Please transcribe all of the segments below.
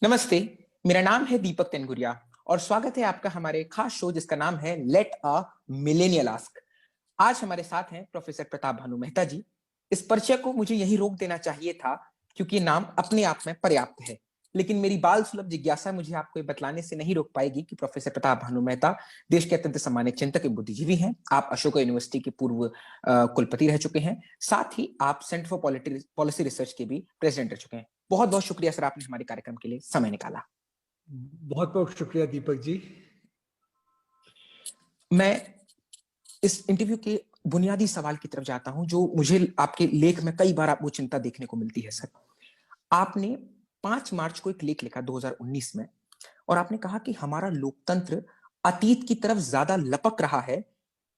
नमस्ते। मेरा नाम है दीपक तेनगुरिया और स्वागत है आपका हमारे खास शो जिसका नाम है लेट अ मिलेनियल आस्क। आज हमारे साथ हैं प्रोफेसर प्रताप भानु मेहता जी। इस परिचय को मुझे यहीं रोक देना चाहिए था क्योंकि ये नाम अपने आप में पर्याप्त है, लेकिन मेरी बाल सुलभ जिज्ञासा मुझे आपको ये बतलाने से नहीं रोक पाएगी कि प्रोफेसर प्रताप भानु मेहता देश के अत्यंत सम्मानित चिंतक एवं बुद्धिजीवी हैं। आप अशोका यूनिवर्सिटी के पूर्व कुलपति रह चुके हैं। साथ ही आप सेंटर फॉर पॉलिसी रिसर्च के भी प्रेसिडेंट रह चुके हैं। बहुत बहुत शुक्रिया सर, आपने हमारे कार्यक्रम के लिए समय निकाला। बहुत बहुत शुक्रिया दीपक जी। मैं इस इंटरव्यू के बुनियादी सवाल की तरफ जाता हूं जो मुझे आपके लेख में कई बार वो चिंता देखने को मिलती है सर। आपने 5 मार्च को एक लेख लिखा 2019 में और आपने कहा कि हमारा लोकतंत्र अतीत की तरफ ज्यादा लपक रहा है,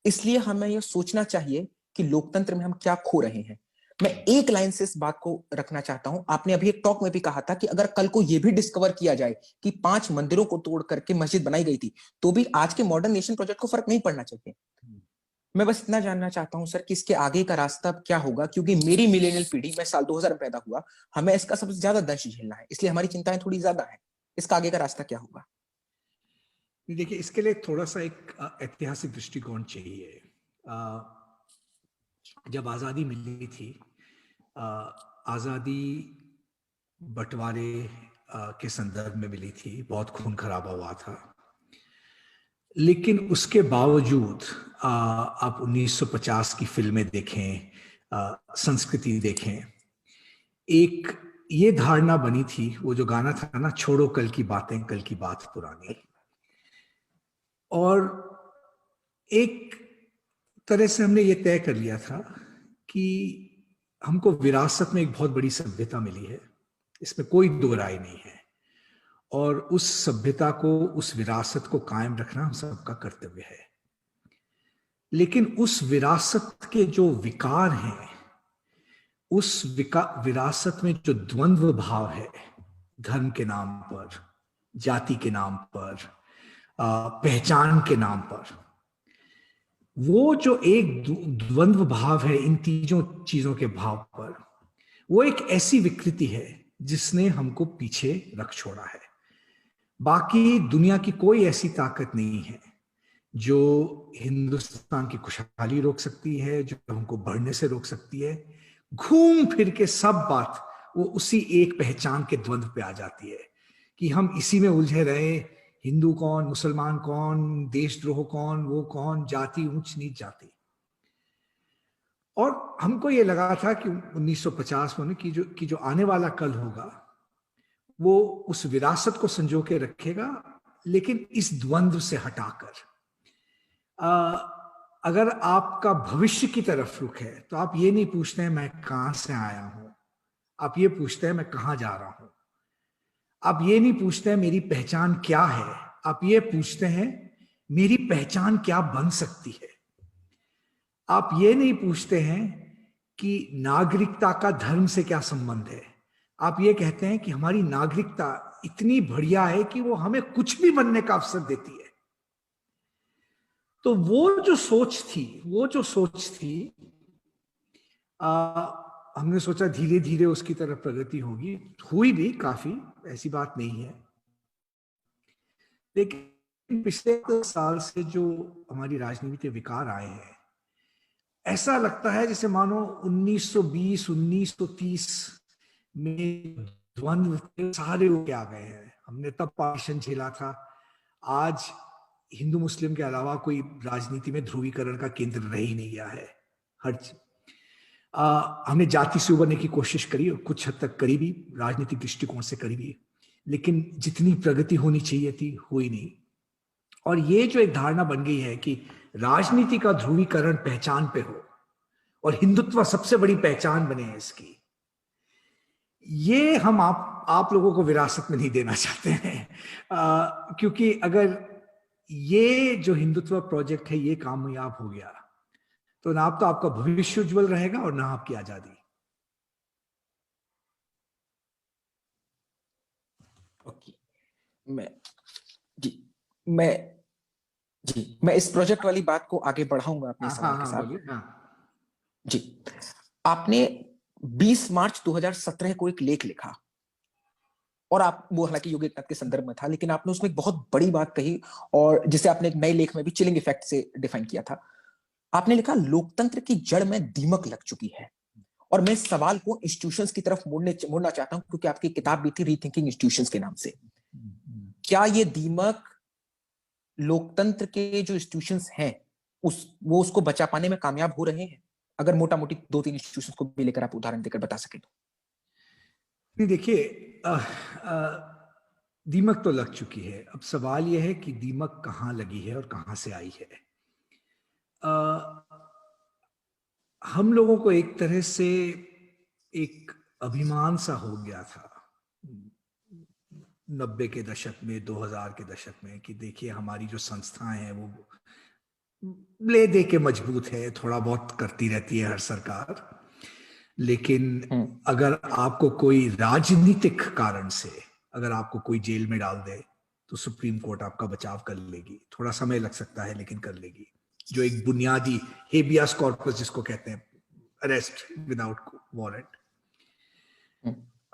इसलिए हमें यह सोचना चाहिए कि लोकतंत्र में हम क्या खो रहे हैं। मैं एक लाइन से इस बात को रखना चाहता हूं। आपने अभी एक टॉक में भी कहा था कि अगर कल को यह भी डिस्कवर किया जाए कि 5 मंदिरों को तोड़ करके मस्जिद बनाई गई थी, तो भी आज के मॉडर्न नेशन प्रोजेक्ट को फर्क नहीं पड़ना चाहिए। मैं बस इतना जानना चाहता हूं सर कि इसके आगे का रास्ता क्या होगा, क्योंकि मेरी मिलेनियल पीढ़ी, मैं साल 2000 में पैदा हुआ, हमें इसका सबसे ज्यादा दंश झेलना है, इसलिए हमारी चिंताएं थोड़ी ज्यादा है। इसका आगे का रास्ता क्या होगा? देखिए, इसके लिए थोड़ा सा एक ऐतिहासिक दृष्टिकोण चाहिए। जब आज़ादी मिली थी, आज़ादी बंटवारे के संदर्भ में मिली थी, बहुत खून खराबा हुआ था। लेकिन उसके बावजूद आप 1950 की फिल्में देखें, संस्कृति देखें, एक ये धारणा बनी थी, वो जो गाना था ना, छोड़ो कल की बातें, कल की बात पुरानी। और एक तरह से हमने ये तय कर लिया था कि हमको विरासत में एक बहुत बड़ी सभ्यता मिली है, इसमें कोई दो राय नहीं है, और उस सभ्यता को, उस विरासत को कायम रखना हम सबका कर्तव्य है। लेकिन उस विरासत के जो विकार हैं, उस विरासत में जो द्वंद्व भाव है, धर्म के नाम पर, जाति के नाम पर, पहचान के नाम पर, वो जो एक द्वंद्व भाव है इन तीनों चीजों के भाव पर, वो एक ऐसी विकृति है जिसने हमको पीछे रख छोड़ा है। बाकी दुनिया की कोई ऐसी ताकत नहीं है जो हिंदुस्तान की खुशहाली रोक सकती है, जो हमको बढ़ने से रोक सकती है। घूम फिर के सब बात वो उसी एक पहचान के द्वंद्व पे आ जाती है कि हम इसी में उलझे रहे, हिंदू कौन, मुसलमान कौन, देशद्रोह कौन, वो कौन, जाति ऊंच नीच जाति। और हमको ये लगा था कि 1950 में कि जो आने वाला कल होगा वो उस विरासत को संजो के रखेगा, लेकिन इस द्वंद्व से हटाकर। अगर आपका भविष्य की तरफ रुख है तो आप ये नहीं पूछते हैं मैं कहां से आया हूं, आप ये पूछते हैं मैं कहां जा रहा हूं। आप ये नहीं पूछते हैं मेरी पहचान क्या है, आप ये पूछते हैं मेरी पहचान क्या बन सकती है। आप ये नहीं पूछते हैं कि नागरिकता का धर्म से क्या संबंध है। आप ये कहते हैं कि हमारी नागरिकता इतनी बढ़िया है कि वो हमें कुछ भी बनने का अवसर देती है। तो वो जो सोच थी, हमने सोचा धीरे धीरे उसकी तरफ प्रगति होगी, हुई भी काफी, ऐसी बात नहीं है। लेकिन पिछले 10 साल से जो हमारी राजनीति के विकार आए हैं, ऐसा लगता है जैसे मानो 1920 1930 में द्वंद्व सारे होके आ गए हैं। हमने तब पार्टीशन झेला था, आज हिंदू मुस्लिम के अलावा कोई राजनीति में ध्रुवीकरण का केंद्र रह ही नहीं गया है। हमने जाति से उबरने की कोशिश करी और कुछ हद तक करी भी, राजनीतिक दृष्टिकोण से करी भी, लेकिन जितनी प्रगति होनी चाहिए थी हुई नहीं। और ये जो एक धारणा बन गई है कि राजनीति का ध्रुवीकरण पहचान पे हो और हिंदुत्व सबसे बड़ी पहचान बने है इसकी, ये हम आप लोगों को विरासत में नहीं देना चाहते हैं। क्योंकि अगर ये जो हिंदुत्व प्रोजेक्ट है ये कामयाब हो गया तो ना तो आपका भविष्य उज्जवल रहेगा और ना आपकी आजादी। ओके, मैं इस प्रोजेक्ट वाली बात को आगे बढ़ाऊंगा अपने सवाल के साथ। जी, आपने 20 मार्च 2017 को एक लेख लिखा और आप वो हालांकि योगी आदित्यनाथ के संदर्भ में था, लेकिन आपने उसमें एक बहुत बड़ी बात कही और जिसे आपने एक नए लेख में भी चिलिंग इफेक्ट से डिफाइन किया था। आपने लिखा लोकतंत्र की जड़ में दीमक लग चुकी है। और मैं इस सवाल को इंस्टीट्यूशंस की तरफ मोड़ना चाहता हूं, क्योंकि आपकी किताब भी थी रीथिंकिंग इंस्टीट्यूशंस के नाम से। क्या ये दीमक लोकतंत्र के जो इंस्टीट्यूशंस हैं वो उसको बचा पाने में कामयाब हो रहे हैं? अगर मोटा मोटी 2-3 इंस्टीट्यूशंस को भी लेकर आप उदाहरण देकर बता सके तो। नहीं, देखिए, दीमक तो लग चुकी है। अब सवाल यह है कि दीमक कहाँ लगी है और कहाँ से आई है। हम लोगों को एक तरह से एक अभिमान सा हो गया था 90 के दशक में, 2000 के दशक में, कि देखिए हमारी जो संस्थाएं हैं वो ले दे के मजबूत है, थोड़ा बहुत करती रहती है हर सरकार, लेकिन अगर आपको कोई राजनीतिक कारण से अगर आपको कोई जेल में डाल दे तो सुप्रीम कोर्ट आपका बचाव कर लेगी। थोड़ा समय लग सकता है लेकिन कर लेगी। जो एक बुनियादी हेबियस कॉर्पस जिसको कहते हैं, अरेस्ट विदाउट वारंट,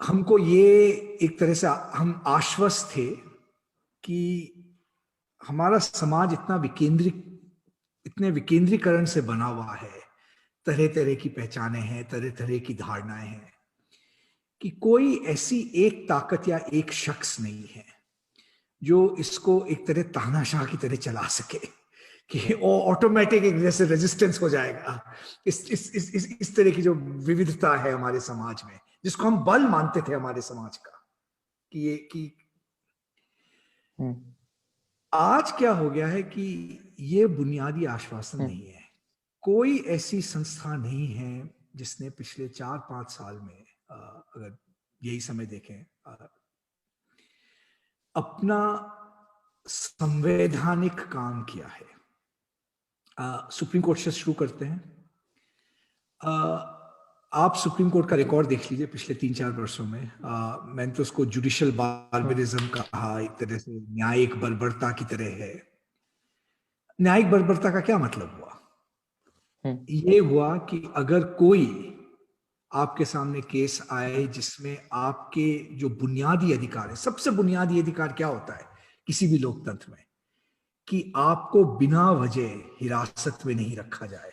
हमको ये एक तरह से हम आश्वस्त थे कि हमारा समाज इतने विकेंद्रीकरण से बना हुआ है, तरह तरह की पहचानें हैं, तरह तरह की धारणाएं हैं, कि कोई ऐसी एक ताकत या एक शख्स नहीं है जो इसको एक तरह तानाशाह की तरह चला सके, कि वो ऑटोमेटिक एक जैसे रेजिस्टेंस हो जाएगा। इस तरह की जो विविधता है हमारे समाज में, जिसको हम बल मानते थे हमारे समाज का, कि आज क्या हो गया है कि ये बुनियादी आश्वासन नहीं है। कोई ऐसी संस्था नहीं है जिसने पिछले 4-5 साल में, अगर यही समय देखें, अपना संवैधानिक काम किया है। सुप्रीम कोर्ट से शुरू करते हैं। आप सुप्रीम कोर्ट का रिकॉर्ड देख लीजिए पिछले 3-4 वर्षों में। मैंने तो उसको जुडिशियल बार्बरिज्म कहा, एक तरह से न्यायिक बर्बरता की तरह है। न्यायिक बर्बरता का क्या मतलब हुआ? ये हुआ कि अगर कोई आपके सामने केस आए जिसमें आपके जो बुनियादी अधिकार है, सबसे बुनियादी अधिकार क्या होता है किसी भी लोकतंत्र में, कि आपको बिना वजह हिरासत में नहीं रखा जाए।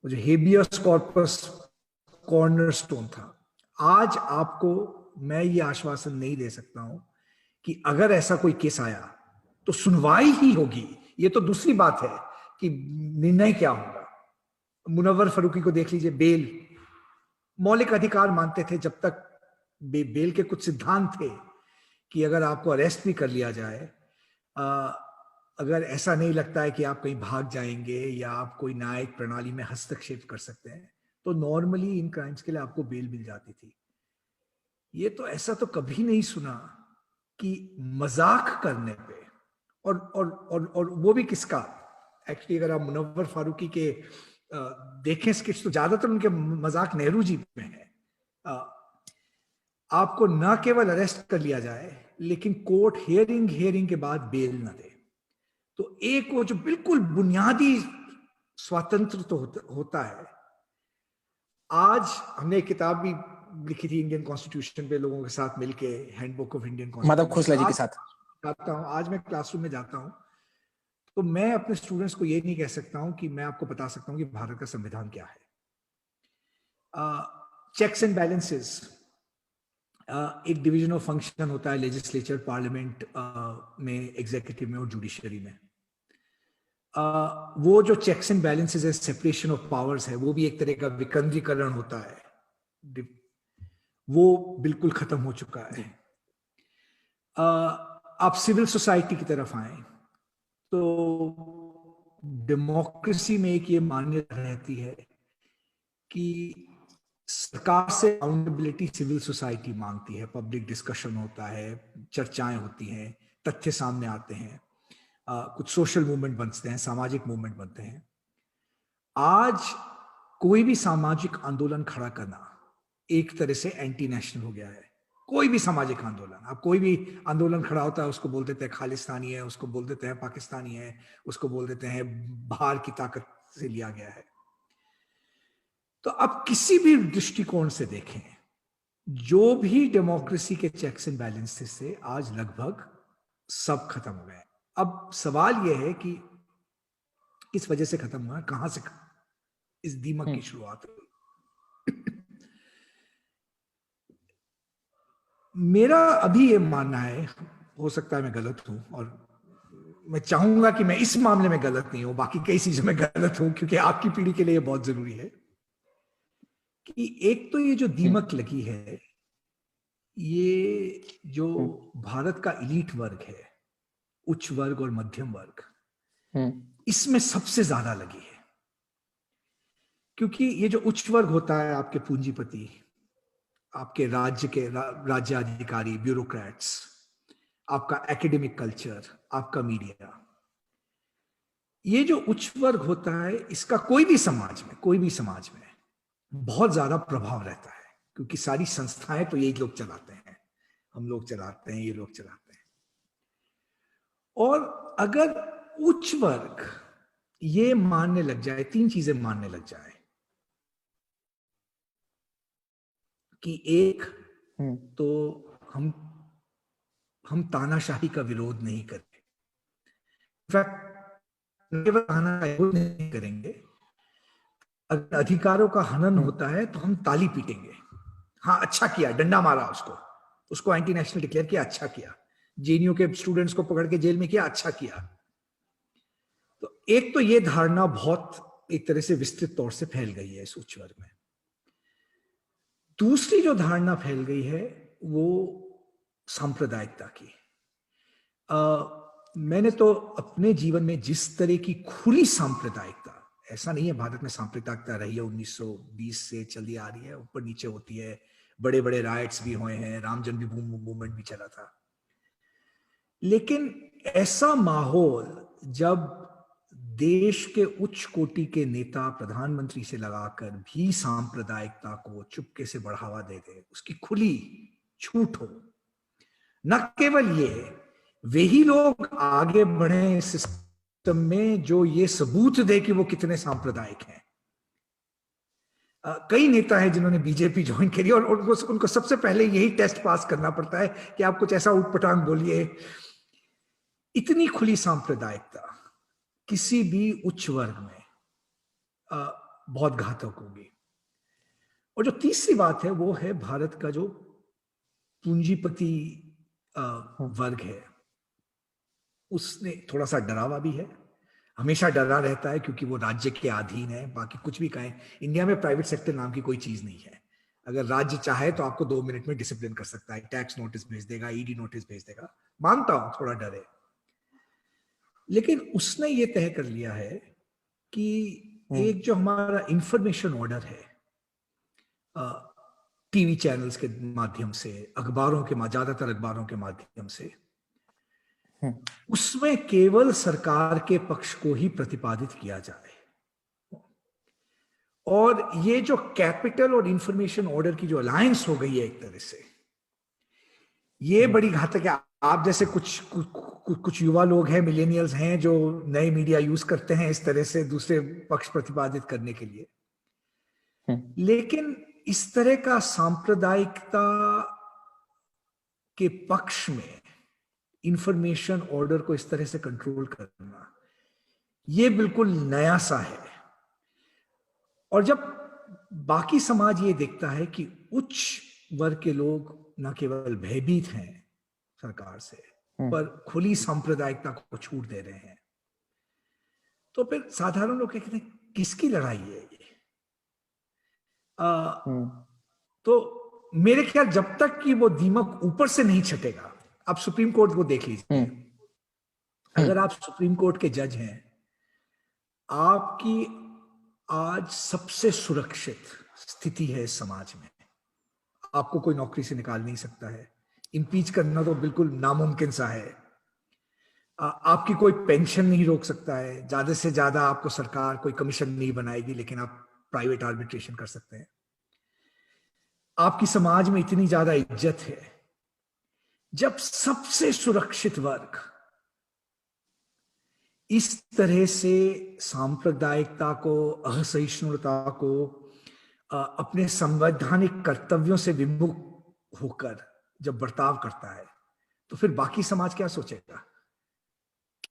वो जो हेबियस कॉर्पस कॉर्नरस्टोन था। आज आपको मैं ये आश्वासन नहीं दे सकता हूं कि अगर ऐसा कोई केस आया तो सुनवाई ही होगी। ये तो दूसरी बात है कि निर्णय क्या होगा। मुनव्वर फारूकी को देख लीजिए, बेल मौलिक अधिकार मानते थे जब तक बेल के कुछ सिद्धांत थे कि अगर आपको अरेस्ट भी कर लिया जाए, अगर ऐसा नहीं लगता है कि आप कहीं भाग जाएंगे या आप कोई न्यायिक प्रणाली में हस्तक्षेप कर सकते हैं, तो नॉर्मली इन क्राइम्स के लिए आपको बेल मिल जाती थी। ये तो ऐसा तो कभी नहीं सुना कि मजाक करने पे, और वो भी किसका, एक्चुअली अगर आप मुनव्वर फारूकी के देखें स्केच तो ज्यादातर उनके मजाक नेहरू जी में है। आपको न केवल अरेस्ट कर लिया जाए लेकिन कोर्ट हियरिंग के बाद बेल न दे, तो एक वो जो बिल्कुल बुनियादी स्वातंत्र तो होता है। आज हमने एक किताब भी लिखी थी इंडियन कॉन्स्टिट्यूशन पे, लोगों के साथ मिलके, handbook of Indian constitution, Madhav Khosla ji के साथ जाता हूं। आज मैं क्लासरूम में जाता हूं तो मैं अपने स्टूडेंट्स को ये नहीं कह सकता हूं कि मैं आपको बता सकता हूं कि भारत का संविधान क्या है। चेक्स एंड बैलेंसेस, एक डिवीजन ऑफ फंक्शन होता है लेजिस्लेचर, पार्लियामेंट में, एग्जीक्यूटिव में और जुडिशरी में। वो जो चेक्स एंड बैलेंसेस है, सेपरेशन ऑफ पावर्स है, वो भी एक तरह का विकेंद्रीकरण होता है, वो बिल्कुल खत्म हो चुका है। आप सिविल सोसाइटी की तरफ आए तो डेमोक्रेसी में एक ये मान्यता रहती है कि सरकार से अकाउंटेबिलिटी सिविल सोसाइटी मांगती है। पब्लिक डिस्कशन होता है, चर्चाएं होती हैं, तथ्य सामने आते हैं, कुछ सोशल मूवमेंट बनते हैं, सामाजिक मूवमेंट बनते हैं। आज कोई भी सामाजिक आंदोलन खड़ा करना एक तरह से एंटी नेशनल हो गया है। कोई भी सामाजिक आंदोलन, आप कोई भी आंदोलन खड़ा होता है उसको बोल देते हैं खालिस्तानी है, उसको बोल देते हैं पाकिस्तानी है, उसको बोल देते हैं बाहर की ताकत से लिया गया है। तो अब किसी भी दृष्टिकोण से देखें, जो भी डेमोक्रेसी के चेक्स एंड बैलेंसेस से आज लगभग सब खत्म हो गए। अब सवाल यह है कि किस वजह से खत्म हुआ, कहां से इस दीमक की शुरुआत हुई। मेरा अभी ये मानना है, हो सकता है मैं गलत हूं, और मैं चाहूंगा कि मैं इस मामले में गलत नहीं हूं, बाकी कई चीजों में गलत हूं, क्योंकि आपकी पीढ़ी के लिए ये बहुत जरूरी है कि एक तो ये जो दीमक लगी है, ये जो भारत का इलीट वर्ग है, उच्च वर्ग और मध्यम वर्ग, इसमें सबसे ज्यादा लगी है। क्योंकि ये जो उच्च वर्ग होता है, आपके पूंजीपति, आपके राज्य के राज्याधिकारी, ब्यूरोक्रेट्स, आपका एकेडमिक कल्चर, आपका मीडिया, ये जो उच्च वर्ग होता है, इसका कोई भी समाज में बहुत ज्यादा प्रभाव रहता है, क्योंकि सारी संस्थाएं तो यही लोग चलाते हैं, हम लोग चलाते हैं, ये लोग चलाते हैं। और अगर उच्च वर्ग ये मानने लग जाए, तीन चीजें मानने लग जाए कि एक तो हम तानाशाही का विरोध नहीं करते, केवल तानाशाही नहीं करेंगे, अगर अधिकारों का हनन होता है तो हम ताली पीटेंगे, हाँ अच्छा किया, डंडा मारा उसको एंटी नेशनल डिक्लेयर किया, अच्छा किया, जेएनयू के स्टूडेंट्स को पकड़ के जेल में किया, अच्छा किया। तो एक तो ये धारणा बहुत एक तरह से विस्तृत तौर से फैल गई है इस उच्च वर्ग में। दूसरी जो धारणा फैल गई है वो सांप्रदायिकता की। मैंने तो अपने जीवन में जिस तरह की खुली सांप्रदायिकता, ऐसा नहीं है भारत में सांप्रदायिकता रही है 1920 से चली आ रही है, ऊपर नीचे होती है, बड़े बड़े राइट्स भी हुए हैं, राम जन्मभूमि मूवमेंट भी चला था, लेकिन ऐसा माहौल जब देश के उच्च कोटि के नेता प्रधानमंत्री से लगाकर भी सांप्रदायिकता को चुपके से बढ़ावा दे दे, उसकी खुली छूट हो, न केवल ये, वे ही लोग आगे बढ़े सिस्टम में जो ये सबूत दे कि वो कितने सांप्रदायिक हैं। कई नेता हैं जिन्होंने बीजेपी ज्वाइन करी और उनको सबसे पहले यही टेस्ट पास करना पड़ता है कि आप कुछ ऐसा उटपटांग बोलिए। इतनी खुली सांप्रदायिकता किसी भी उच्च वर्ग में बहुत घातक होगी। और जो तीसरी बात है वो है भारत का जो पूंजीपति वर्ग है, उसने थोड़ा सा डरावा भी है, हमेशा डरा रहता है क्योंकि वो राज्य के अधीन है। बाकी कुछ भी कहें, इंडिया में प्राइवेट सेक्टर नाम की कोई चीज नहीं है। अगर राज्य चाहे तो आपको 2 मिनट में डिसिप्लिन कर सकता है, टैक्स नोटिस भेज देगा, ईडी नोटिस भेज देगा, मानता हूं थोड़ा डरे, लेकिन उसने ये तय कर लिया है कि एक जो हमारा इंफॉर्मेशन ऑर्डर है, टीवी चैनल्स के माध्यम से, अखबारों के, ज्यादातर अखबारों के माध्यम से, उसमें केवल सरकार के पक्ष को ही प्रतिपादित किया जाए। और ये जो कैपिटल और इंफॉर्मेशन ऑर्डर की जो अलायंस हो गई है एक तरह से, ये बड़ी घातक है। आप जैसे कुछ युवा लोग हैं, मिलेनियल्स हैं, जो नए मीडिया यूज करते हैं इस तरह से दूसरे पक्ष प्रतिपादित करने के लिए, लेकिन इस तरह का सांप्रदायिकता के पक्ष में इंफॉर्मेशन ऑर्डर को इस तरह से कंट्रोल करना, ये बिल्कुल नया सा है। और जब बाकी समाज ये देखता है कि उच्च वर्ग के लोग न केवल भयभीत हैं सरकार से, पर खुली सांप्रदायिकता को छूट दे रहे हैं, तो फिर साधारण लोग कहते हैं किसकी लड़ाई है ये? तो मेरे ख्याल जब तक कि वो दीमक ऊपर से नहीं छटेगा, आप सुप्रीम कोर्ट को देख लीजिए, अगर आप सुप्रीम कोर्ट के जज हैं, आपकी आज सबसे सुरक्षित स्थिति है इस समाज में, आपको कोई नौकरी से निकाल नहीं सकता है, इंपीच करना तो बिल्कुल नामुमकिन सा है, आपकी कोई पेंशन नहीं रोक सकता है, ज्यादा से ज्यादा आपको सरकार कोई कमीशन नहीं बनाएगी, लेकिन आप प्राइवेट आर्बिट्रेशन कर सकते हैं, आपकी समाज में इतनी ज्यादा इज्जत है। जब सबसे सुरक्षित वर्ग इस तरह से सांप्रदायिकता को, असहिष्णुता को अपने संवैधानिक कर्तव्यों से विमुख होकर जब बर्ताव करता है, तो फिर बाकी समाज क्या सोचेगा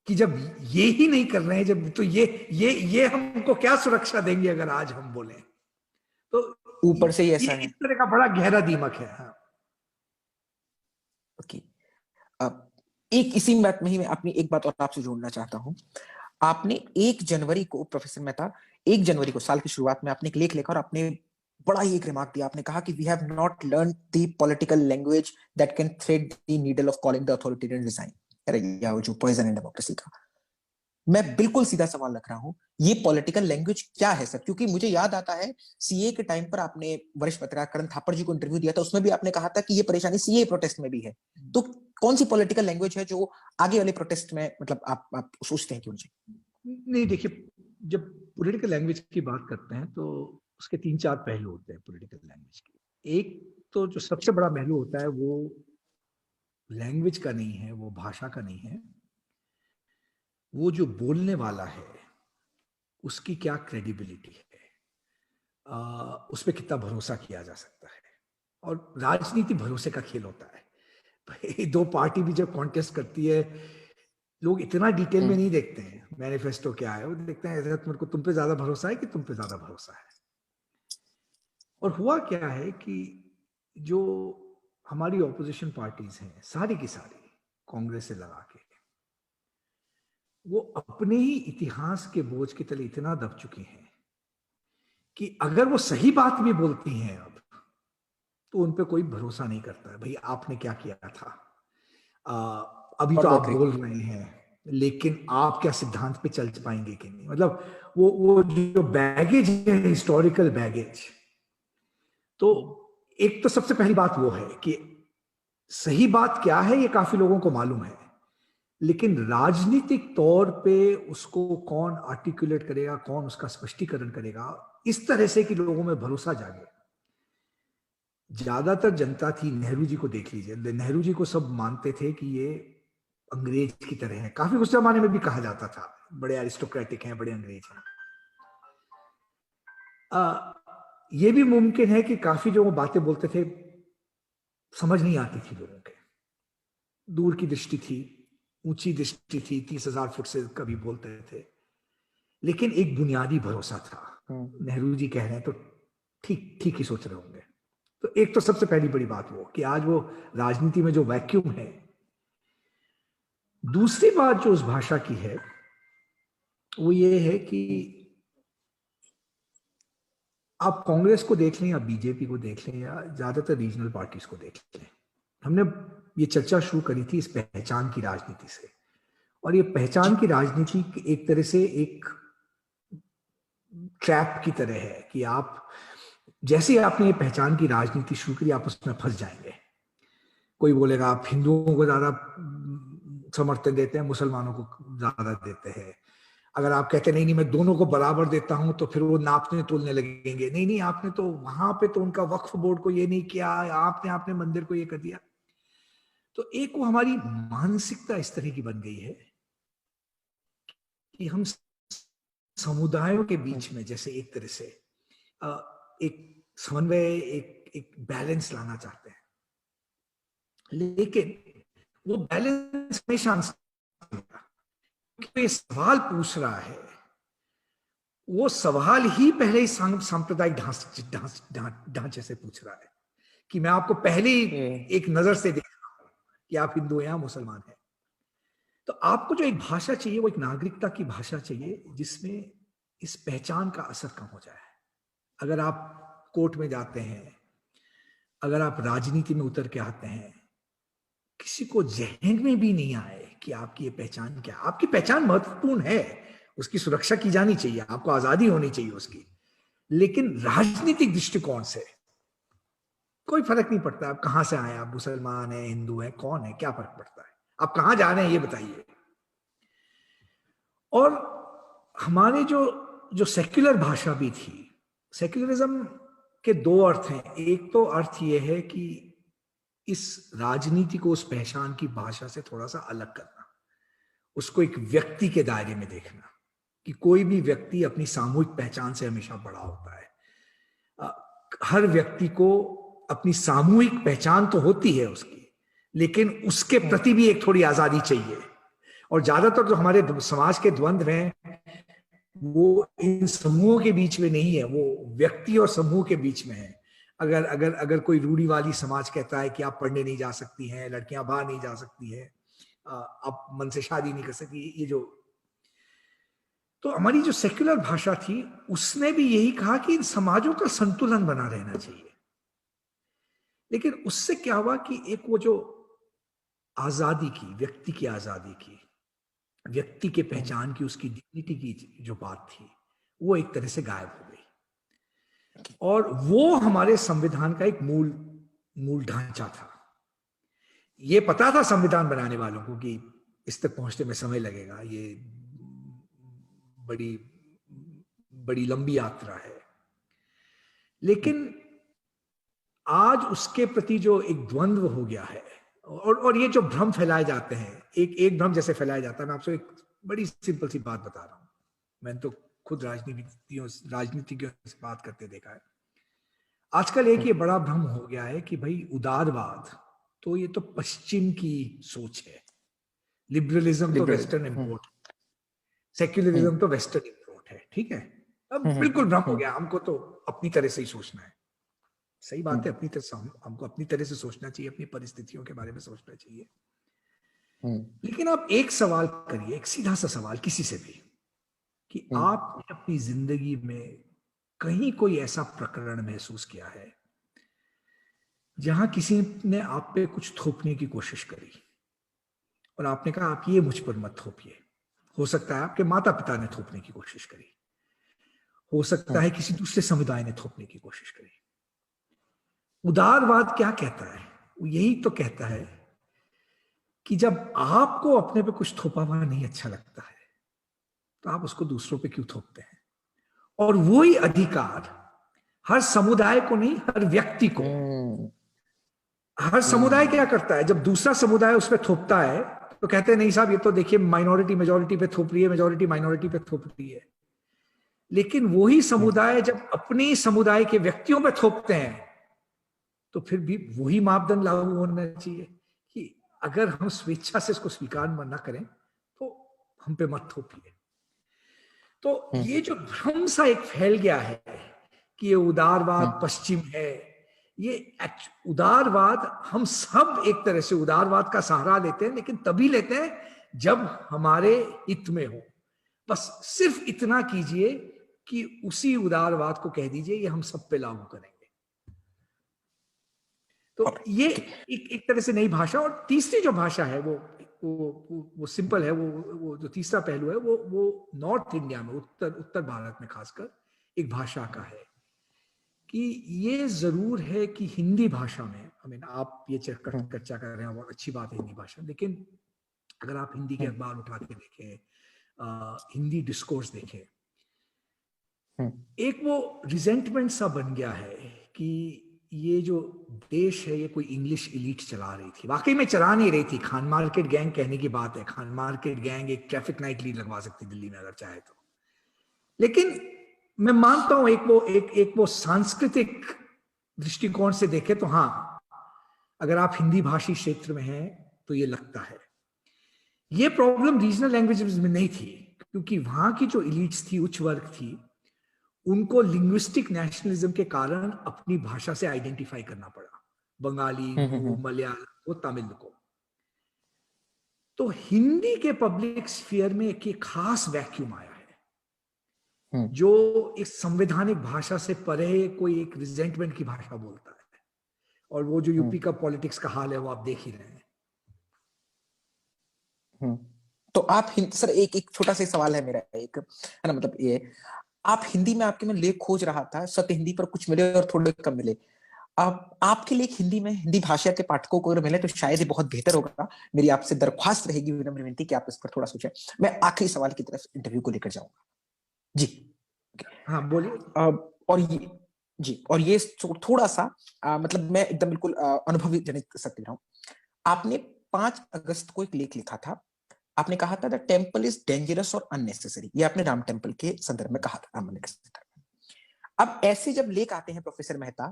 कि जब ये ही नहीं कर रहे हैं, जब तो ये हमको क्या सुरक्षा देंगे अगर आज हम बोलें। तो ऊपर से ही ऐसा ये है। इस तरह का बड़ा गहरा दीमक है। हाँ। ओके, अब एक इसी बात में ही मैं अपनी एक बात और आपसे जोड़ना चाहता हूं। आपने 1 जनवरी को, प्रोफेसर मेहता, 1 जनवरी को साल की शुरुआत में आपने एक लेख लिखा और आपने बड़ा ही एक रिमार्क दिया। आपने कहा कि we have not learn the political language that can thread the needle of calling the authoritarian design, या वो जो पॉइजन इन डेमोक्रेसी का। मैं बिल्कुल सीधा सवाल रख रहा हूं, ये पॉलिटिकल लैंग्वेज क्या है सर? क्योंकि मुझे याद आता है सीए के टाइम पर आपने वरिष्ठ पत्रकार करण थापर जी को इंटरव्यू दिया था, उसमें भी आपने कहा था कि ये परेशानी सीए प्रोटेस्ट में भी है। तो कौन सी पॉलिटिकल लैंग्वेज है जो आगे वाले प्रोटेस्ट में, मतलब आप सोचते हैं कि मुझे? नहीं, देखिए, जब पॉलिटिकल लैंग्वेज की बात करते हैं तो उसके 3-4 पहलू होते हैं पॉलिटिकल लैंग्वेज के। एक तो जो सबसे बड़ा पहलू होता है वो लैंग्वेज का नहीं है, वो भाषा का नहीं है, वो जो बोलने वाला है उसकी क्या क्रेडिबिलिटी है, उस पर कितना भरोसा किया जा सकता है। और राजनीति भरोसे का खेल होता है भाई। दो पार्टी भी जब कॉन्टेस्ट करती है, लोग इतना डिटेल में नहीं देखते हैं मैनिफेस्टो क्या है, वो देखते हैं मेरे को तुम पे ज्यादा भरोसा है कि तुम पे ज्यादा भरोसा है। और हुआ क्या है कि जो हमारी ऑपोजिशन पार्टीज हैं सारी की सारी, कांग्रेस से लगा के, वो अपने ही इतिहास के बोझ के तले इतना दब चुकी हैं कि अगर वो सही बात भी बोलती हैं अब, तो उन पे कोई भरोसा नहीं करता है। भाई आपने क्या किया था, अभी तो आप बोल रहे हैं, लेकिन आप क्या सिद्धांत पे चल पाएंगे कि नहीं। मतलब वो जो बैगेज है, हिस्टोरिकल बैगेज। तो एक तो सबसे पहली बात वो है कि सही बात क्या है ये काफी लोगों को मालूम है, लेकिन राजनीतिक तौर पे उसको कौन आर्टिकुलेट करेगा, कौन उसका स्पष्टीकरण करेगा इस तरह से कि लोगों में भरोसा जागे। ज्यादातर जनता थी, नेहरू जी को देख लीजिए, नेहरू जी को सब मानते थे कि ये अंग्रेज की तरह है। काफी उस जमाने में भी कहा जाता था बड़े एरिस्टोक्रेटिक हैं, बड़े अंग्रेज हैं। ये भी मुमकिन है कि काफी जो वो बातें बोलते थे समझ नहीं आती थी लोगों के, दूर की दृष्टि थी, ऊंची दृष्टि थी, 30,000 फुट से कभी बोलते थे, लेकिन एक बुनियादी भरोसा था। नेहरू जी कह रहे हैं तो ठीक ठीक ही सोच रहे होंगे। तो एक तो सबसे पहली बड़ी बात वो कि आज वो राजनीति में जो वैक्यूम है। दूसरी बात जो उस भाषा की है वो ये है कि आप कांग्रेस को देख लें या बीजेपी को देख लें या ज्यादातर रीजनल पार्टीज को देख लें, हमने ये चर्चा शुरू करी थी इस पहचान की राजनीति से। और ये पहचान की राजनीति एक तरह से एक ट्रैप की तरह है कि आप जैसे ही आपने ये पहचान की राजनीति शुरू करी, आप उसमें फंस जाएंगे। कोई बोलेगा आप हिंदुओं को ज्यादा समर्थन देते हैं, मुसलमानों को ज्यादा देते हैं। अगर आप कहते नहीं नहीं मैं दोनों को बराबर देता हूं, तो फिर वो नापने तोलने लगेंगे। नहीं नहीं, आपने तो वहां पे तो उनका वक्फ बोर्ड को ये नहीं किया, आपने मंदिर को ये कर दिया। तो एक वो हमारी मानसिकता इस तरह की बन गई है कि हम समुदायों के बीच में जैसे एक तरह से एक समन्वय, एक बैलेंस लाना चाहते हैं, लेकिन वो बैलेंस हमेशा ये सवाल पूछ रहा है, वो सवाल ही पहले ही सांप्रदायिक ढांचे से पूछ रहा है कि मैं आपको पहले एक नजर से देख रहा हूं कि आप हिंदू हैं या मुसलमान हैं। तो आपको जो एक भाषा चाहिए वो एक नागरिकता की भाषा चाहिए जिसमें इस पहचान का असर कम हो जाए। अगर आप कोर्ट में जाते हैं, अगर आप राजनीति में उतर के आते हैं, किसी को जहन में भी नहीं आए कि आपकी ये पहचान क्या। आपकी पहचान महत्वपूर्ण है, उसकी सुरक्षा की जानी चाहिए, आपको आजादी होनी चाहिए उसकी, लेकिन राजनीतिक दृष्टिकोण से कोई फर्क नहीं पड़ता आप कहां से आए, आप मुसलमान हैं, हिंदू हैं, कौन है, क्या फर्क पड़ता है, आप कहां जा रहे हैं ये बताइए। और हमारे जो सेक्युलर भाषा भी थी, सेक्युलरिज्म के दो अर्थ हैं। एक तो अर्थ यह है कि इस राजनीति को उस पहचान की भाषा से थोड़ा सा अलग करना, उसको एक व्यक्ति के दायरे में देखना कि कोई भी व्यक्ति अपनी सामूहिक पहचान से हमेशा बड़ा होता है। हर व्यक्ति को अपनी सामूहिक पहचान तो होती है उसकी, लेकिन उसके प्रति भी एक थोड़ी आजादी चाहिए। और ज्यादातर जो हमारे समाज के द्वंद्व हैं वो इन समूहों के बीच में नहीं है, वो व्यक्ति और समूह के बीच में है। अगर अगर अगर कोई रूढ़िवादी समाज कहता है कि आप पढ़ने नहीं जा सकती हैं, लड़कियां बाहर नहीं जा सकती हैं, आप मन से शादी नहीं कर सकती, ये जो, तो हमारी जो सेक्युलर भाषा थी उसने भी यही कहा कि इन समाजों का संतुलन बना रहना चाहिए। लेकिन उससे क्या हुआ कि एक वो जो आजादी की, व्यक्ति की आजादी की, व्यक्ति के पहचान की, उसकी डिग्निटी की जो बात थी वो एक तरह से गायब हो गई। और वो हमारे संविधान का एक मूल ढांचा था। ये पता था संविधान बनाने वालों को कि इस तक पहुंचने में समय लगेगा, ये बड़ी बड़ी लंबी यात्रा है, लेकिन आज उसके प्रति जो एक द्वंद्व हो गया है, और ये जो भ्रम फैलाए जाते हैं, एक भ्रम जैसे फैलाया जाता है, मैं आपसे एक बड़ी सिंपल सी बात बता रहा हूं। मैंने तो खुद राजनीतिज्ञों से बात करते देखा है। आजकल एक ये बड़ा भ्रम हो गया है कि भाई उदारवाद तो ये तो पश्चिम की सोच है, लिबरलिज्म तो वेस्टर्न इम्पोर्ट, सेक्युलरिज्म तो वेस्टर्न इम्पोर्ट है, ठीक है। अब बिल्कुल भ्रम हो गया, हमको तो अपनी तरह से ही सोचना है। सही बात है, अपनी तरह से हमको अपनी तरह से सोचना चाहिए, अपनी परिस्थितियों के बारे में सोचना चाहिए। लेकिन आप एक सवाल करिए, एक सीधा सा सवाल किसी से भी, कि आपने अपनी जिंदगी में कहीं कोई ऐसा प्रकरण महसूस किया है जहां किसी ने आप पे कुछ थोपने की कोशिश करी और आपने कहा आप ये मुझ पर मत थोपिए। हो सकता है आपके माता पिता ने थोपने की कोशिश करी, हो सकता है किसी दूसरे समुदाय ने थोपने की कोशिश करी। उदारवाद क्या कहता है? वो यही तो कहता है कि जब आपको अपने पे कुछ थोपा हुआ नहीं अच्छा लगता है तो आप उसको दूसरों पे क्यों थोपते हैं? और वही अधिकार हर समुदाय को नहीं, हर व्यक्ति को। हर समुदाय क्या करता है, जब दूसरा समुदाय उस पर थोपता है तो कहते हैं नहीं साहब ये तो देखिए माइनॉरिटी मेजॉरिटी पे थोप रही है, मेजॉरिटी माइनॉरिटी पे थोप रही है। लेकिन वही समुदाय जब अपने समुदाय के व्यक्तियों पे थोपते हैं तो फिर भी वही मापदंड लागू होना चाहिए कि अगर हम स्वेच्छा से इसको स्वीकार न करें तो हम पे मत थोपिए। तो ये जो भ्रम सा एक फैल गया है कि ये उदारवाद पश्चिम है, ये उदारवाद हम सब एक तरह से उदारवाद का सहारा लेते हैं, लेकिन तभी लेते हैं जब हमारे हित में हो। बस सिर्फ इतना कीजिए कि उसी उदारवाद को कह दीजिए ये हम सब पे लागू करेंगे। तो ये एक तरह से नई भाषा। और तीसरी जो भाषा है वो सिंपल है। वो जो तीसरा पहलू है वो नॉर्थ इंडिया में, उत्तर भारत में खासकर एक भाषा का है कि ये जरूर है कि हिंदी भाषा में, आप ये चर्चा कर रहे हैं, बहुत अच्छी बात है हिंदी भाषा, लेकिन अगर आप हिंदी के अखबार उठा के देखें, हिंदी डिस्कोर्स देखें, एक वो रिजेंटमेंट सा बन गया है कि ये जो देश है ये कोई इंग्लिश इलीट चला रही थी। वाकई में चला नहीं रही थी। खान मार्केट गैंग कहने की बात है, खान मार्केट गैंग एक ट्रैफिक नाइट लीड लगवा सकती दिल्ली में अगर चाहे तो। लेकिन मैं मानता हूं एक वो सांस्कृतिक दृष्टिकोण से देखे तो हाँ, अगर आप हिंदी भाषी क्षेत्र में हैं तो ये लगता है। ये प्रॉब्लम रीजनल लैंग्वेजेस में नहीं थी, क्योंकि वहां की जो इलीट्स थी, उच्च वर्ग थी, उनको लिंग्विस्टिक नेशनलिज्म के कारण अपनी भाषा से आइडेंटिफाई करना पड़ा, बंगाली को, मलयालम को, तमिल को। तो हिंदी के पब्लिक स्फीयर में एक खास वैक्यूम आया है जो इस संवैधानिक भाषा से परे कोई एक रिजेंटमेंट की भाषा बोलता है। और वो जो यूपी का पॉलिटिक्स का हाल है वो आप देख ही रहे हैं। तो आप सर एक छोटा सा सवाल है मेरा, एक है ना, मतलब ये आप हिंदी में, आपके में लेख खोज रहा था, सत्य हिंदी पर कुछ मिले और थोड़े कम मिले। अब आपके लेख हिंदी में, हिंदी भाषा के पाठकों को अगर मिले तो शायद ये बहुत बेहतर होगा। मेरी आपसे दरख्वास्त रहेगी, विनम्र विनती कि आप इस पर थोड़ा सोचें। मैं आखिरी सवाल की तरफ इंटरव्यू को लेकर जाऊंगा। जी हाँ बोलिए। और ये थोड़ा सा मतलब मैं एकदम बिल्कुल अनुभवी जनित सकती हूँ। आपने 5 अगस्त को एक लेख लिखा था। आपने कहा था द टेम्पल इज डेंजरस और अननेसेसरी। ये आपने राम टेम्पल के संदर्भ में कहा था, राम मंदिर के संदर्भ में। अब ऐसे जब लेख आते हैं प्रोफेसर मेहता,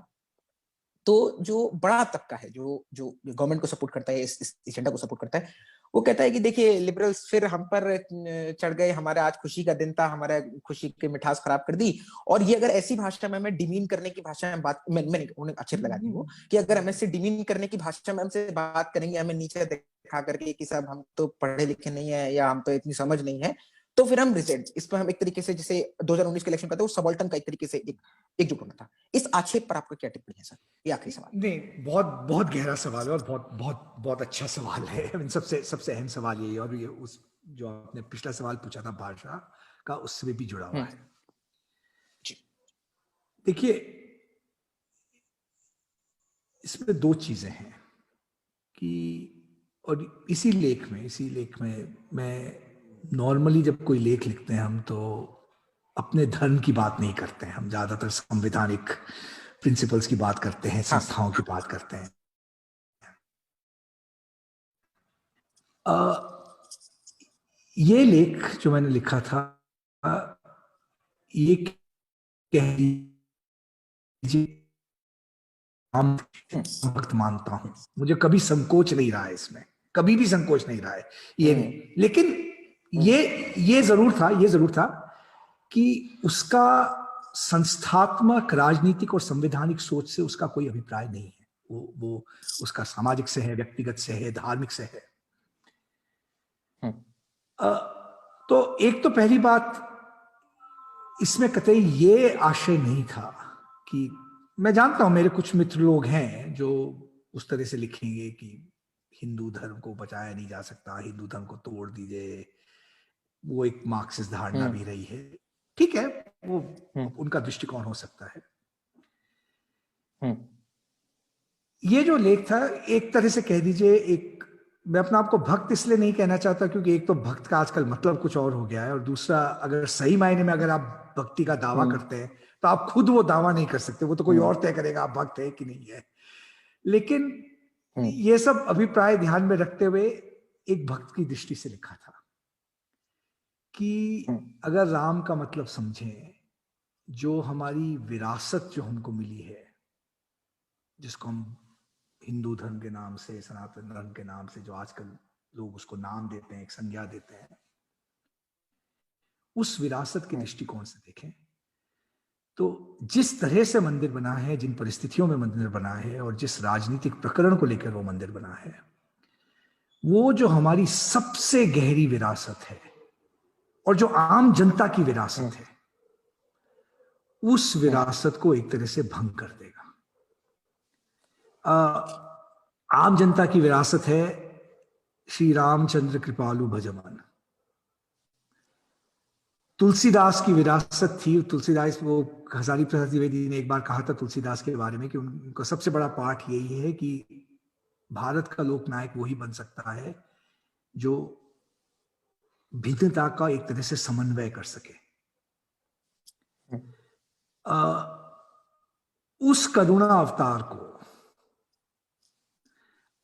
तो जो बड़ा तबका है, जो जो गवर्नमेंट को सपोर्ट करता है, इस एजेंडा को सपोर्ट करता है, वो कहता है कि देखिए लिबरल्स फिर हम पर चढ़ गए, हमारा आज खुशी का दिन था, हमारा खुशी की मिठास खराब कर दी। और ये अगर ऐसी भाषा में हमें डिमीन करने की भाषा में बात, मैंने उन्हें अच्छे लगा दी वो, कि अगर हमें से डिमीन करने की भाषा में हमसे बात करेंगे, हमें नीचे दिखा करके कि सब हम तो पढ़े लिखे नहीं है या हम तो इतनी समझ नहीं है, तो फिर हम रिजेक्ट, इस पर हम एक तरीके से जैसे 2019 के इलेक्शन का था, वो सबॉल्टन का एक तरीके से एकजुट होना था। इस आक्षेप पर आपका क्या टिप्पणी है सर? ये आखिरी सवाल। नहीं, बहुत बहुत गहरा सवाल है और बहुत बहुत बहुत अच्छा सवाल है। सबसे सबसे अहम सवाल यही है, और ये उस जो आपने पिछला सवाल पूछा था भाषा का, उससे भी जुड़ा हुआ है। देखिए, इसमें दो चीजें हैं कि, और इसी लेख में मैं नॉर्मली जब कोई लेख लिखते हैं हम, तो अपने धर्म की बात नहीं करते हैं, हम ज्यादातर संवैधानिक प्रिंसिपल्स की बात करते हैं, संस्थाओं की बात करते हैं। ये लेख जो मैंने लिखा था, ये कह लीजिए हम भक्त मानता हूं, मुझे कभी संकोच नहीं रहा है इसमें, कभी भी संकोच नहीं रहा है ये नहीं। लेकिन ये जरूर था कि उसका संस्थात्मक, राजनीतिक और संवैधानिक सोच से उसका कोई अभिप्राय नहीं है। वो उसका सामाजिक से है, व्यक्तिगत से है, धार्मिक से है। तो एक तो पहली बात, इसमें कतई ये आशय नहीं था कि, मैं जानता हूं मेरे कुछ मित्र लोग हैं जो उस तरह से लिखेंगे कि हिंदू धर्म को बचाया नहीं जा सकता, हिंदू धर्म को तोड़ दीजिए, वो एक मार्क्सिस्ट धारणा भी रही है। ठीक है, वो उनका दृष्टिकोण हो सकता है। ये जो लेख था, एक तरह से कह दीजिए, एक, मैं अपना आपको भक्त इसलिए नहीं कहना चाहता क्योंकि एक तो भक्त का आजकल मतलब कुछ और हो गया है, और दूसरा, अगर सही मायने में अगर आप भक्ति का दावा करते हैं तो आप खुद वो दावा नहीं कर सकते, वो तो कोई और तय करेगा आप भक्त है कि नहीं है। लेकिन ये सब अभिप्राय ध्यान में रखते हुए एक भक्त की दृष्टि से लिखा था कि अगर राम का मतलब समझें, जो हमारी विरासत जो हमको मिली है, जिसको हम हिंदू धर्म के नाम से, सनातन धर्म के नाम से, जो आजकल लोग उसको नाम देते हैं, एक संज्ञा देते हैं, उस विरासत के दृष्टिकोण से देखें तो जिस तरह से मंदिर बना है, जिन परिस्थितियों में मंदिर बना है, और जिस राजनीतिक प्रकरण को लेकर वो मंदिर बना है, वो जो हमारी सबसे गहरी विरासत है और जो आम जनता की विरासत है, उस विरासत को एक तरह से भंग कर देगा। आम जनता की विरासत है श्री रामचंद्र कृपालु भजमान। तुलसीदास की विरासत थी, तुलसीदास, वो हजारी प्रसाद द्विवेदी ने एक बार कहा था तुलसीदास के बारे में कि उनका सबसे बड़ा पाठ यही है कि भारत का लोकनायक वही बन सकता है जो भिन्नता का एक तरह से समन्वय कर सके। उस करुणा अवतार को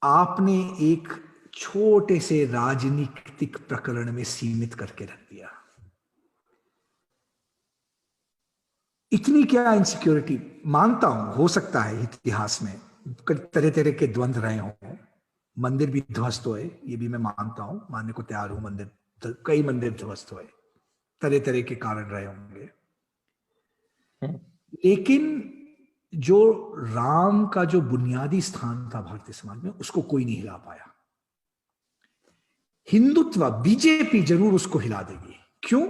आपने एक छोटे से राजनीतिक प्रकरण में सीमित करके रख दिया। इतनी क्या इनसिक्योरिटी, मानता हूं हो सकता है इतिहास में तरह तरह के द्वंद्व रहे हों, मंदिर भी ध्वस्त हुए, ये भी मैं मानता हूं, मानने को तैयार हूं, मंदिर, कई मंदिर ध्वस्त हुए, तरह तरह के कारण रहे होंगे। लेकिन जो राम का जो बुनियादी स्थान था भारतीय समाज में, उसको कोई नहीं हिला पाया। हिंदुत्व, बीजेपी जरूर उसको हिला देगी। क्यों?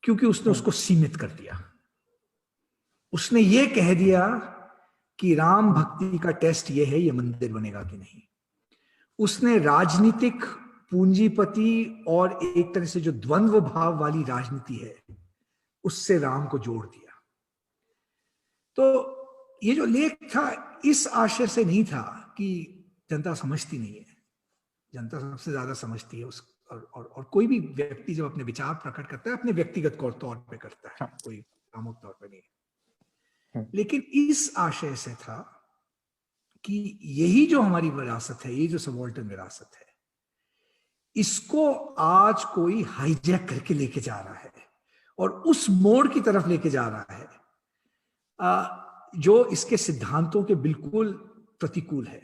क्योंकि उसने उसको सीमित कर दिया। उसने ये कह दिया कि राम भक्ति का टेस्ट ये है, ये मंदिर बनेगा कि नहीं। उसने राजनीतिक, पूंजीपति और एक तरह से जो द्वंद्व भाव वाली राजनीति है, उससे राम को जोड़ दिया। तो ये जो लेख था, इस आशय से नहीं था कि जनता समझती नहीं है, जनता सबसे ज्यादा समझती है उस, और कोई भी व्यक्ति जब अपने विचार प्रकट करता है, अपने व्यक्तिगत तौर पे करता है, कोई सामूहिक तौर पे नहीं। लेकिन इस आशय से था कि यही जो हमारी विरासत है, ये जो सबॉल्टन विरासत है, इसको आज कोई हाईजैक करके लेके जा रहा है और उस मोड़ की तरफ लेके जा रहा है जो इसके सिद्धांतों के बिल्कुल प्रतिकूल है।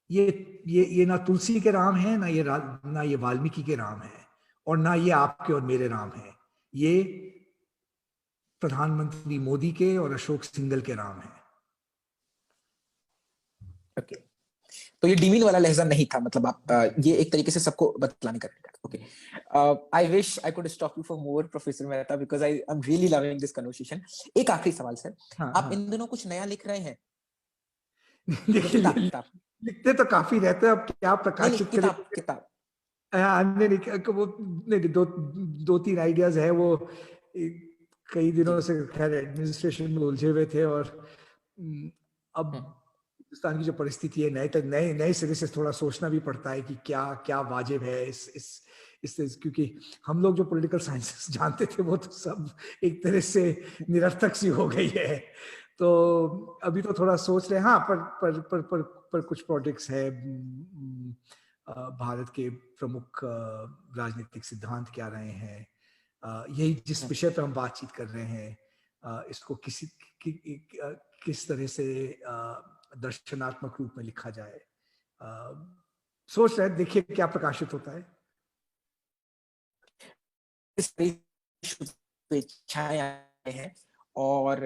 ये ना तुलसी के राम है, ना ये वाल्मीकि के राम है, और ना ये आपके और मेरे राम है। ये प्रधानमंत्री मोदी के और अशोक सिंघल के राम है। ओके, तो ये डीमीन वाला लहजा नहीं था, मतलब आप ये एक तरीके से सबको बतलाने का तरीका। Okay, I wish I could stop you for more professor Mehta, because I am really loving this conversation. एक आखिरी सवाल सर, हाँ, आप हाँ। इन दिनों कुछ नया लिख रहे हैं? देखिए, किताब? लिखते तो काफी रहते हैं, अब क्या प्रकाशित करें। किताब। वो नहीं, दो तीन आइडियाज है, वो कई दिनों से खैर एडमिनिस्ट्रेशन में उलझे हुए थे, और अब हिंदुस्तान की जो परिस्थिति है, नए सिरे से थोड़ा सोचना भी पड़ता है कि क्या क्या वाजिब है इस क्योंकि हम लोग जो पॉलिटिकल साइंसेस जानते थे वो तो सब एक तरह से निरर्थक सी हो गई है। तो अभी तो थोड़ा सोच रहे हैं। हाँ, पर कुछ प्रोजेक्ट्स है। भारत के प्रमुख राजनीतिक सिद्धांत क्या रहे हैं, यही जिस विषय पर हम बातचीत कर रहे हैं, इसको किस तरह से दर्शनात्मक रूप में लिखा जाए, सोच रहे हैं। देखिए क्या प्रकाशित होता है। इच्छाएं आए हैं, और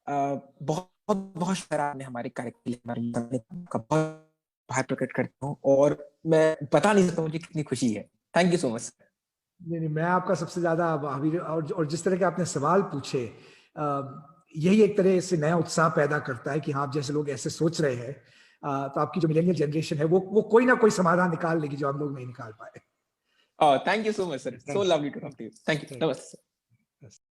बहुत बहुत शुक्रिया, आपने हमारे कार्यक्रम का बहुत आभार प्रकट करता हूँ, और मैं बता नहीं सकता मुझे कितनी खुशी है। Thank you so much. नहीं, मैं आपका सबसे ज्यादा आभारी, और जिस तरह के आपने सवाल पूछे, यही एक तरह से नया उत्साह पैदा करता है कि हाँ, आप जैसे लोग ऐसे सोच रहे हैं, तो आपकी जो मिलेनियल जनरेशन है वो कोई ना कोई समाधान निकाल लेगी जो हम लोग नहीं निकाल पाए। Thank you so much sir, so lovely to talk to you. Thank you, नमस्ते सर।